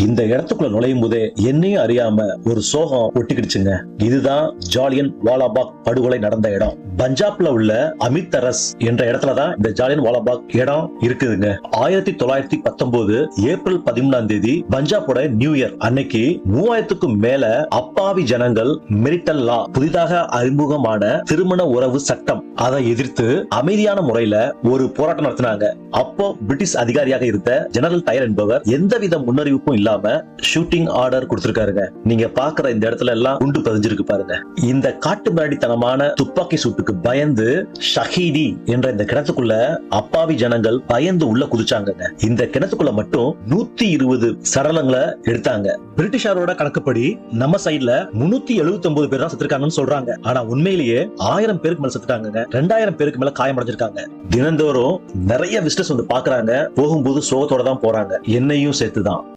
இந்த இடத்துக்குள்ள நுழையும் போதே என்னையும் அறியாம ஒரு சோகம் ஒட்டிக்கிடுச்சுங்க. இதுதான் ஜாலியன் வாலாபாக் படுகொலை நடந்த இடம். பஞ்சாப்ல உள்ள அமிர்தசரஸ் என்ற இடத்துலதான் இந்த ஜாலியன் வாலாபாக் இடம் இருக்குதுங்க. 1919 ஏப்ரல் 13 பஞ்சாபோட நியூ இயர் அன்னைக்கு 3000க்கும் மேல அப்பாவி ஜனங்கள் மெரிட்டல் லா, புதிதாக அறிமுகமான திருமண உறவு சட்டம், அதை எதிர்த்து அமைதியான முறையில ஒரு போராட்டம் நடத்தினாங்க. அப்போ பிரிட்டிஷ் அதிகாரியாக இருந்த ஜெனரல் டயர் என்பவர் எந்தவித முன்னறிவிப்பும் இல்லாம ஷூட்டிங் ஆர்டர் கொடுத்திருக்காருங்க. நீங்க பாக்குற இந்த இடத்துல எல்லாம் குண்டு பதிஞ்சிருக்கு பாருங்க. இந்த காட்டு மிராண்டித்தனமான துப்பாக்கி சூட்டுக்கு பயந்து ஷஹீதி என்ற இந்த கிணத்துக்குள்ள அப்பாவி ஜனங்கள் பயந்து உள்ள குதிச்சாங்க. இந்த கிணத்துக்குள்ள மட்டும் 120 சடலங்களை எடுத்தாங்க. பிரிட்டிஷாரோட கணக்குப்படி நம்ம சைடுல 379 பேர் தான் செத்துருக்காங்கன்னு சொல்றாங்க. ஆனா உண்மையிலேயே 1000 பேருக்கு மேல செத்துட்டாங்க. 2000 பேருக்கு மேல காயமடைஞ்சிருக்காங்க. தினந்தோறும் நிறைய விசிட்டர்ஸ் வந்து பாக்குறாங்க. போகும்போது சோகத்தோட தான் போறாங்க, என்னையும் சேர்த்துதான்.